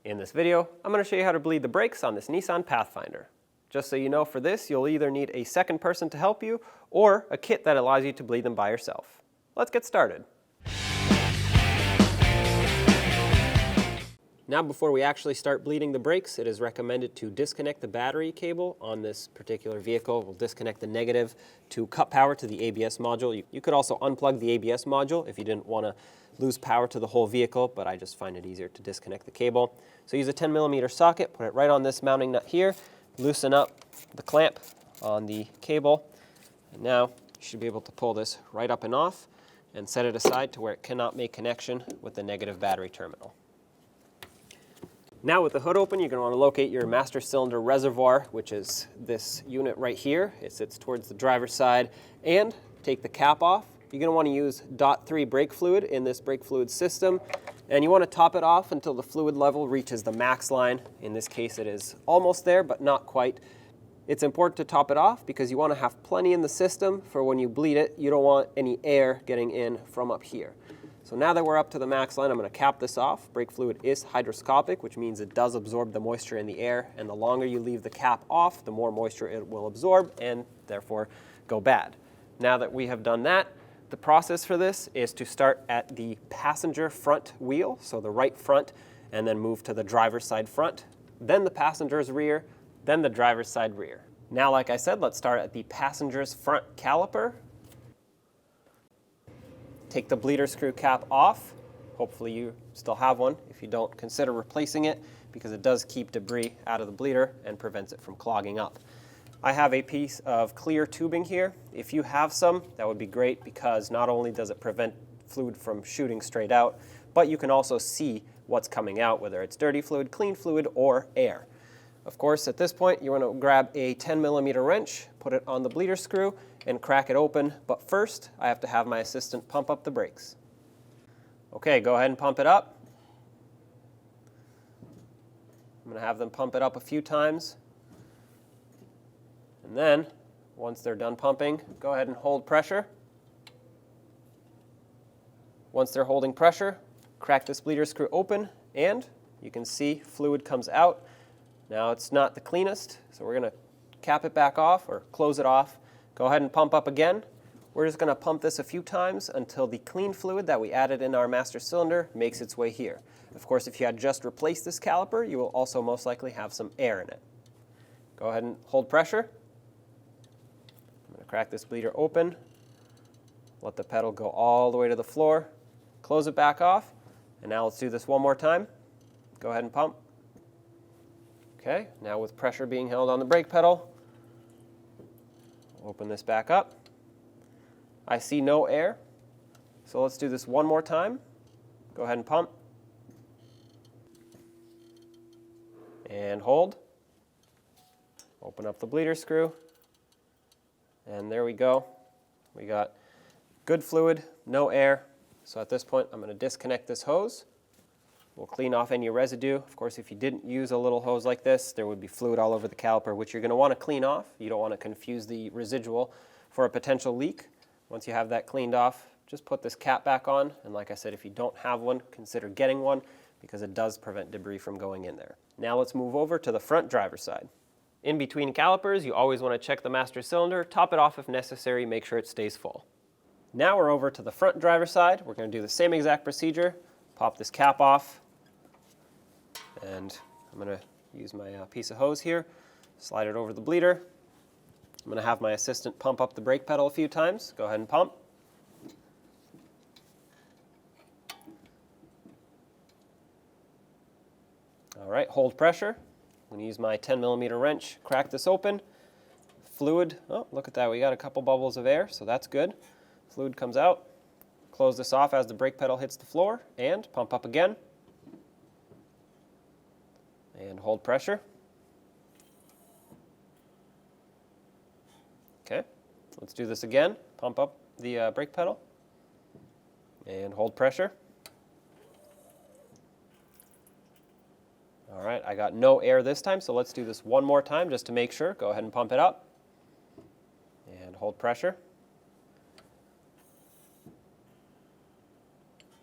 In this video, I'm going to show you how to bleed the brakes on this Nissan Pathfinder. Just so you know, for this, you'll either need a second person to help you or a kit that allows you to bleed them by yourself. Let's get started. Now, before we actually start bleeding the brakes, it is recommended to disconnect the battery cable on this particular vehicle. We'll disconnect the negative to cut power to the ABS module. You could also unplug the ABS module if you didn't want to lose power to the whole vehicle, but I just find it easier to disconnect the cable. So use a 10mm socket, put it right on this mounting nut here, loosen up the clamp on the cable, and now you should be able to pull this right up and off and set it aside to where it cannot make connection with the negative battery terminal. Now with the hood open, you're going to want to locate your master cylinder reservoir, which is this unit right here. It sits towards the driver's side, and take the cap off. You're going to want to use .3 brake fluid in this brake fluid system, and you want to top it off until the fluid level reaches the max line. In this case, it is almost there, but not quite. It's important to top it off because you want to have plenty in the system for when you bleed it. You don't want any air getting in from up here. So now that we're up to the max line, I'm going to cap this off. Brake fluid is hygroscopic, which means it does absorb the moisture in the air, and the longer you leave the cap off, the more moisture it will absorb and therefore go bad. Now that we have done that, the process for this is to start at the passenger front wheel, so the right front, and then move to the driver's side front, then the passenger's rear, then the driver's side rear. Now, like I said, let's start at the passenger's front caliper. Take the bleeder screw cap off. Hopefully you still have one. If you don't, consider replacing it because it does keep debris out of the bleeder and prevents it from clogging up. I have a piece of clear tubing here. If you have some, that would be great because not only does it prevent fluid from shooting straight out, but you can also see what's coming out, whether it's dirty fluid, clean fluid, or air. Of course, at this point, you want to grab a 10mm wrench, put it on the bleeder screw, and crack it open. But first, I have to have my assistant pump up the brakes. Okay, go ahead and pump it up. I'm going to have them pump it up a few times. And then, once they're done pumping, go ahead and hold pressure. Once they're holding pressure, crack this bleeder screw open, and you can see fluid comes out. Now it's not the cleanest, so we're going to cap it back off or close it off. Go ahead and pump up again. We're just going to pump this a few times until the clean fluid that we added in our master cylinder makes its way here. Of course, if you had just replaced this caliper, you will also most likely have some air in it. Go ahead and hold pressure. I'm going to crack this bleeder open. Let the pedal go all the way to the floor. Close it back off. And now let's do this one more time. Go ahead and pump. Okay, now with pressure being held on the brake pedal, open this back up. I see no air, so let's do this one more time. Go ahead and pump. And hold. Open up the bleeder screw. And there we go. We got good fluid, no air. So at this point, I'm going to disconnect this hose. We'll clean off any residue. Of course, if you didn't use a little hose like this, there would be fluid all over the caliper, which you're going to want to clean off. You don't want to confuse the residual for a potential leak. Once you have that cleaned off, just put this cap back on. And like I said, if you don't have one, consider getting one because it does prevent debris from going in there. Now let's move over to the front driver's side. In between calipers, you always want to check the master cylinder, top it off if necessary, make sure it stays full. Now we're over to the front driver's side. We're going to do the same exact procedure. Pop this cap off. And I'm going to use my piece of hose here, slide it over the bleeder. I'm going to have my assistant pump up the brake pedal a few times. Go ahead and pump. All right, hold pressure. I'm going to use my 10mm wrench, crack this open. Fluid, oh, look at that, we got a couple bubbles of air, so that's good. Fluid comes out. Close this off as the brake pedal hits the floor, and pump up again. And hold pressure. Okay, let's do this again. Pump up the brake pedal and hold pressure. All right, I got no air this time, so let's do this one more time just to make sure. Go ahead and pump it up and hold pressure.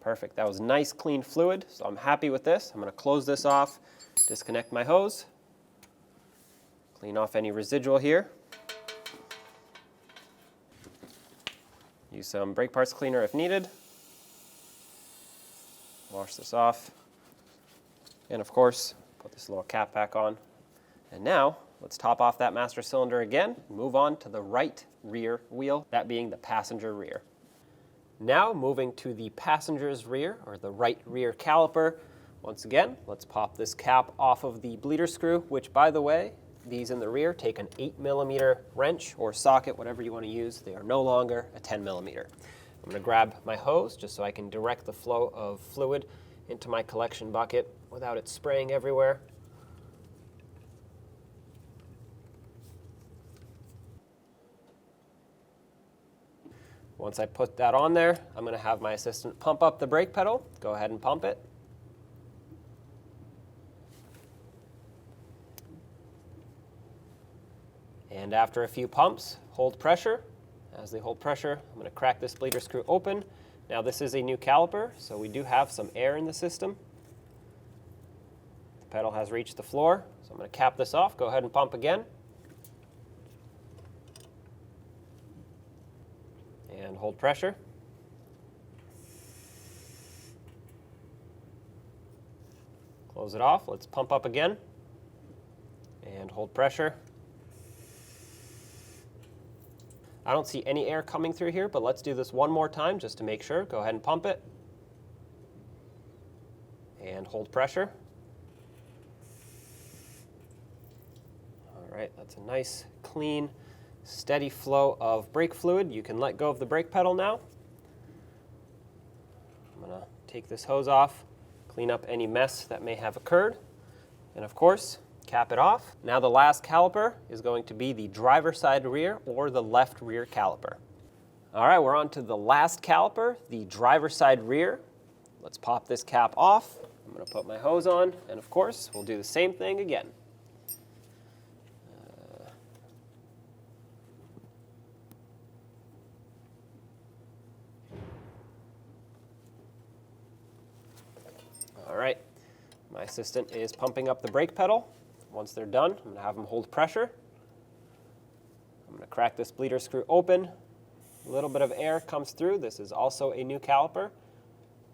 Perfect. That was nice, clean fluid, so I'm happy with this. I'm going to close this off, disconnect my hose, clean off any residual here. Use some brake parts cleaner if needed. Wash this off. And of course, put this little cap back on. And now, let's top off that master cylinder again and move on to the right rear wheel, that being the passenger rear. Now, moving to the passenger's rear, or the right rear caliper. Once again, let's pop this cap off of the bleeder screw, which, by the way, these in the rear take an 8mm wrench or socket, whatever you want to use. They are no longer a 10mm. I'm going to grab my hose just so I can direct the flow of fluid into my collection bucket without it spraying everywhere. Once I put that on there, I'm going to have my assistant pump up the brake pedal. Go ahead and pump it. And after a few pumps, hold pressure. As they hold pressure, I'm going to crack this bleeder screw open. Now this is a new caliper, so we do have some air in the system. The pedal has reached the floor, so I'm going to cap this off. Go ahead and pump again. And hold pressure. Close it off. Let's pump up again. And hold pressure. I don't see any air coming through here, but let's do this one more time just to make sure. Go ahead and pump it. And hold pressure. All right, that's a nice, clean, steady flow of brake fluid. You can let go of the brake pedal now. I'm going to take this hose off, clean up any mess that may have occurred, and of course, cap it off. Now the last caliper is going to be the driver's side rear or the left rear caliper. All right, we're on to the last caliper, the driver's side rear. Let's pop this cap off. I'm going to put my hose on, and of course, we'll do the same thing again. All right, my assistant is pumping up the brake pedal. Once they're done, I'm going to have them hold pressure. I'm going to crack this bleeder screw open. A little bit of air comes through. This is also a new caliper.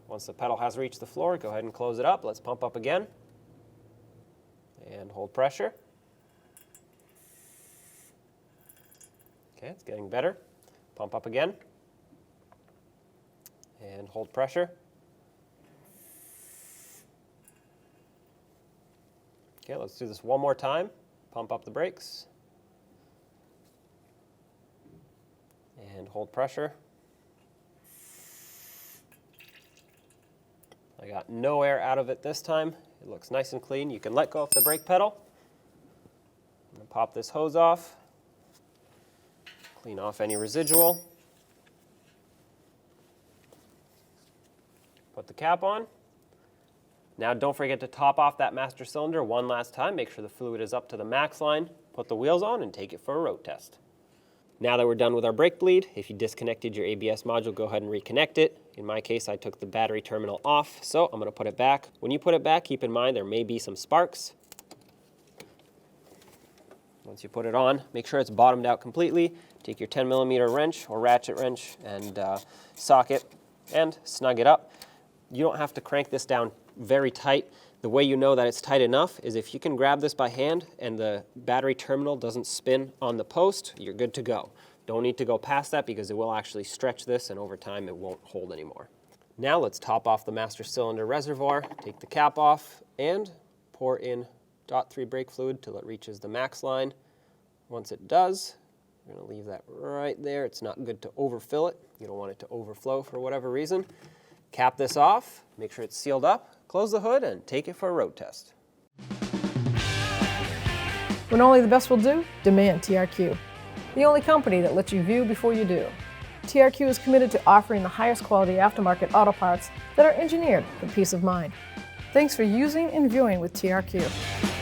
Once the pedal has reached the floor, go ahead and close it up. Let's pump up again. And hold pressure. Okay, it's getting better. Pump up again. And hold pressure. Okay, let's do this one more time. Pump up the brakes. And hold pressure. I got no air out of it this time. It looks nice and clean. You can let go of the brake pedal. I'm going to pop this hose off. Clean off any residual. Put the cap on. Now don't forget to top off that master cylinder one last time. Make sure the fluid is up to the max line. Put the wheels on and take it for a road test. Now that we're done with our brake bleed, if you disconnected your ABS module, go ahead and reconnect it. In my case, I took the battery terminal off, so I'm going to put it back. When you put it back, keep in mind there may be some sparks. Once you put it on, make sure it's bottomed out completely. Take your 10mm wrench or ratchet wrench and socket and snug it up. You don't have to crank this down very tight. The way you know that it's tight enough is if you can grab this by hand and the battery terminal doesn't spin on the post, you're good to go. Don't need to go past that because it will actually stretch this and over time it won't hold anymore. Now let's top off the master cylinder reservoir, take the cap off and pour in .3 brake fluid till it reaches the max line. Once it does, we're going to leave that right there. It's not good to overfill it. You don't want it to overflow for whatever reason. Cap this off, make sure it's sealed up, close the hood, and take it for a road test. When only the best will do, demand TRQ. The only company that lets you view before you do. TRQ is committed to offering the highest quality aftermarket auto parts that are engineered for peace of mind. Thanks for using and viewing with TRQ.